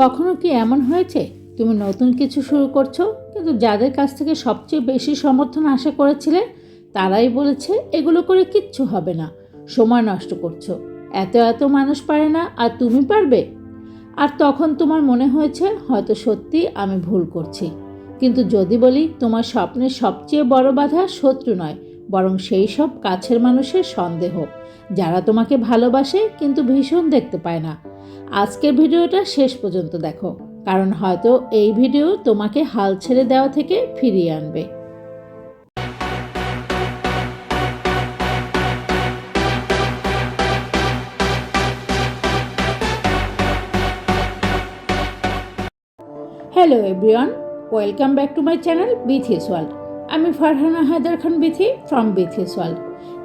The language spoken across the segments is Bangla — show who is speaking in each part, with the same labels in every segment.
Speaker 1: কখনো কি এমন হয়েছে তুমি নতুন কিছু শুরু করছো, কিন্তু যাদের কাছ থেকে সবচেয়ে বেশি সমর্থন আশা করেছিলে তারাই বলেছে এগুলো করে কিচ্ছু হবে না, সময় নষ্ট করছো, এত এত মানুষ পারে না আর তুমি পারবে। আর তখন তোমার মনে হয়েছে হয়তো সত্যি আমি ভুল করছি। কিন্তু যদি বলি তোমার স্বপ্নের সবচেয়ে বড় বাধা শত্রু নয়, বরং সেই সব কাছের মানুষের সন্দেহ, যারা তোমাকে ভালোবাসে কিন্তু ভীষণ দেখতে পায় না। আজকের ভিডিওটা শেষ পর্যন্ত দেখো, কারণ হয়তো এই ভিডিও তোমাকে হাল ছেড়ে দেওয়া থেকে ফিরিয়ে আনবে। Hello everyone, welcome back to my channel Bithi's world. আমি ফারহানা হায়দার খান বিথি ফ্রম বিথিস ওয়ার্ল্ড,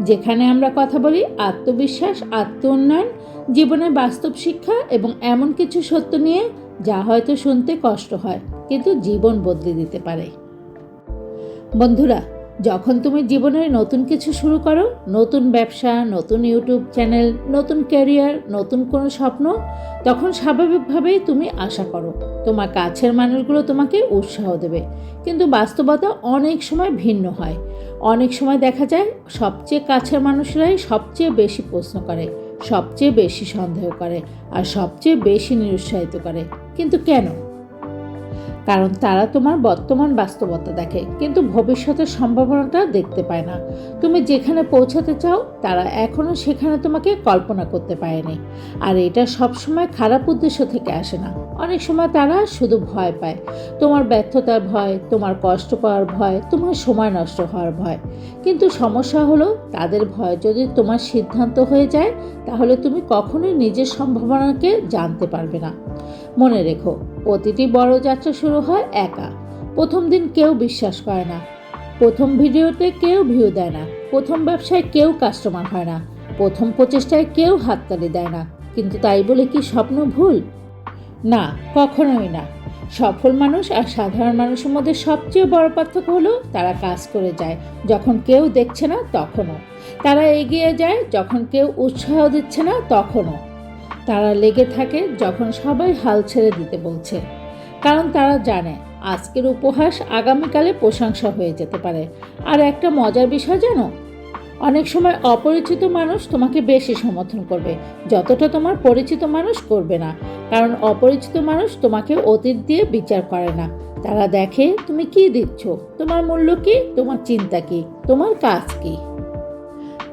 Speaker 1: যেখানে আমরা কথা বলি আত্মবিশ্বাস, আত্ম উন্নয়ন, জীবনের বাস্তব শিক্ষা এবং এমন কিছু সত্য নিয়ে যা হয়তো শুনতে কষ্ট হয় কিন্তু জীবন বদলে দিতে পারে। বন্ধুরা, যখন তুমি জীবনে নতুন কিছু শুরু করো, নতুন ব্যবসা, নতুন ইউটিউব চ্যানেল, নতুন ক্যারিয়ার, নতুন কোনো স্বপ্ন, তখন স্বাভাবিকভাবেই তুমি আশা করো তোমার কাছের মানুষগুলো তোমাকে উৎসাহ দেবে। কিন্তু বাস্তবতা অনেক সময় ভিন্ন হয়। অনেক সময় দেখা যায় সবচেয়ে কাছের মানুষরাই সবচেয়ে বেশি প্রশ্ন করে, সবচেয়ে বেশি সন্দেহ করে আর সবচেয়ে বেশি নিরুৎসাহিত করে। কিন্তু কেন? কারণ তারা তোমার বর্তমান বাস্তবতা দেখে কিন্তু ভবিষ্যতের সম্ভাবনাটা দেখতে পায় না। তুমি যেখানে পৌঁছাতে চাও তারা এখনও সেখানে তোমাকে কল্পনা করতে পারেনি। আর এটা সবসময় খারাপ উদ্দেশ্য থেকে আসে না। অনেক সময় তারা শুধু ভয় পায়, তোমার ব্যর্থতার ভয়, তোমার কষ্ট পাওয়ার ভয়, তোমার সময় নষ্ট হওয়ার ভয়। কিন্তু সমস্যা হলো তাদের ভয় যদি তোমার সিদ্ধান্ত হয়ে যায়, তাহলে তুমি কখনোই নিজের সম্ভাবনাকে জানতে পারবে না। মনে রেখো, প্রতিটি বড় যাত্রা শুরু হয় একা। প্রথম দিন কেউ বিশ্বাস করে না, প্রথম ভিডিওতে কেউ ভিউ দেয় না, প্রথম ব্যবসায় কেউ কাস্টমার হয় না, প্রথম প্রচেষ্টায় কেউ হাততালি দেয় না। কিন্তু তাই বলে কি স্বপ্ন ভুল? না, কখনোই না। সফল মানুষ আর সাধারণ মানুষের মধ্যে সবচেয়ে বড় পার্থক্য হলো তারা কাজ করে যায় যখন কেউ দেখছে না তখনও, তারা এগিয়ে যায় যখন কেউ উৎসাহ দিচ্ছে না তখনও, তারা লেগে থাকে যখন সবাই হাল ছেড়ে দিতে বলছে। কারণ তারা জানে আজকের উপহাস আগামীকালে প্রশংসা হয়ে যেতে পারে। আর একটা মজার বিষয় জানো, অনেক সময় অপরিচিত মানুষ তোমাকে বেশি সমর্থন করবে যতটা তোমার পরিচিত মানুষ করবে না। কারণ অপরিচিত মানুষ তোমাকে অতীত দিয়ে বিচার করে না, তারা দেখে তুমি কি দিচ্ছ, তোমার মূল্য কি, তোমার চিন্তা কি, তোমার কাজ কি।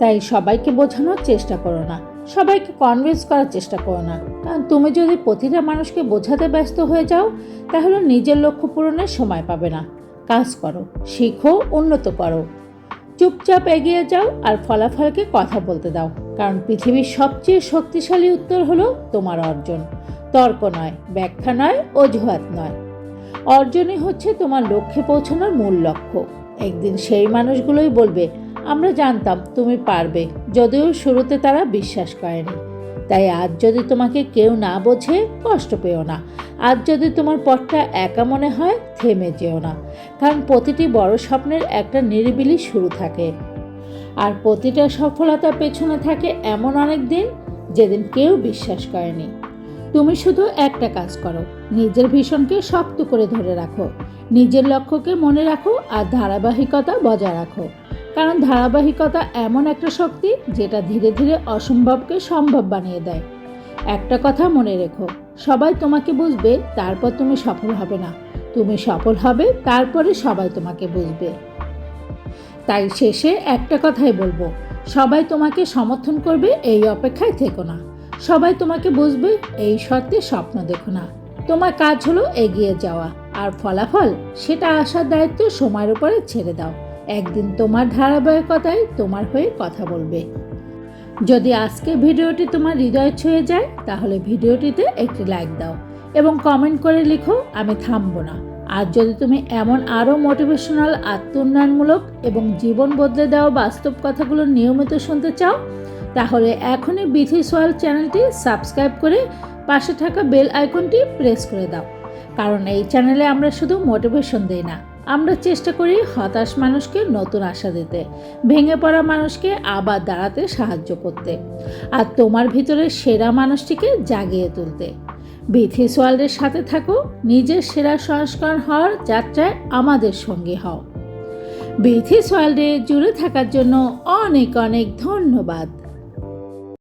Speaker 1: তাই সবাইকে বোঝানোর চেষ্টা করো না, সবাইকে কনভিন্স করার চেষ্টা করো না। কারণ তুমি যদি প্রতিটা মানুষকে বোঝাতে ব্যস্ত হয়ে যাও, তাহলে নিজের লক্ষ্য পূরণের সময় পাবে না। কাজ করো, শিখো, উন্নত করো, চুপচাপ এগিয়ে যাও আর ফলাফলকে কথা বলতে দাও। কারণ পৃথিবীর সবচেয়ে শক্তিশালী উত্তর হলো তোমার অর্জন। তর্ক নয়, ব্যাখ্যা নয়, অজুহাত নয়। অর্জনই হচ্ছে তোমার লক্ষ্যে পৌঁছানোর মূল লক্ষ্য। একদিন সেই মানুষগুলোই বলবে, আমরা জানতাম তুমি পারবে, যদিও শুরুতে তারা বিশ্বাস করেনি। তাই আজ যদি তোমাকে কেউ না বোঝে, কষ্ট পেও না। আজ যদি তোমার পথটা একা মনে হয়, থেমে যেও না। কারণ প্রতিটি বড় স্বপ্নের একটা নিরিবিলি শুরু থাকে, আর প্রতিটা সফলতার পেছনে থাকে এমন অনেক দিন যেদিন কেউ বিশ্বাস করেনি। তুমি শুধু একটা কাজ করো, নিজের ভীষণকে শক্ত করে ধরে রাখো, নিজের লক্ষ্যকে মনে রাখো আর ধারাবাহিকতা বজায় রাখো। কারণ ধারাবাহিকতা এমন একটা শক্তি যেটা ধীরে ধীরে অসম্ভবকে সম্ভব বানিয়ে দেয়। একটা কথা মনে রেখো, সবাই তোমাকে বুঝবে, তারপর তুমি সফল হবে না। তুমি সফল হবে, তারপরে সবাই তোমাকে বুঝবে। তাই শেষে একটা কথাই বলবো, সবাই তোমাকে সমর্থন করবে এই অপেক্ষায় থেকো না। সবাই তোমাকে বুঝবে এই শর্তে স্বপ্ন দেখো না। তোমার কাজ হলো এগিয়ে যাওয়া, আর ফলাফল সেটা আসার দায়িত্ব সময়ের উপরে ছেড়ে দাও। একদিন তোমার ধারাবাহিকতাই তোমার হয়ে কথা বলবে। যদি আজকের ভিডিওটি তোমার হৃদয় ছুঁয়ে যায়, তাহলে ভিডিওটিতে একটি লাইক দাও এবং কমেন্ট করে লিখো, আমি থামবো না। আর যদি তুমি এমন আরও মোটিভেশনাল, আত্ম উন্নয়নমূলক এবং জীবন বদলে দেওয়া বাস্তব কথাগুলো নিয়মিত শুনতে চাও, তাহলে এখনই বিথিস ওয়ার্ল্ড চ্যানেলটি সাবস্ক্রাইব করে পাশে থাকা বেল আইকনটি প্রেস করে দাও। কারণ এই চ্যানেলে আমরা শুধু মোটিভেশন দিই না, আমরা চেষ্টা করি হতাশ মানুষকে নতুন আশা দিতে, ভেঙে পড়া মানুষকে আবার দাঁড়াতে সাহায্য করতে, আর তোমার ভিতরে সেরা মানুষটিকে জাগিয়ে তুলতে। বিথিস ওয়ার্ল্ডের সাথে থাকো, নিজের সেরা সংস্করণ হওয়ার যাত্রায় আমাদের সঙ্গে হও। বিথিস ওয়ার্ল্ডে জুড়ে থাকার জন্য অনেক অনেক ধন্যবাদ।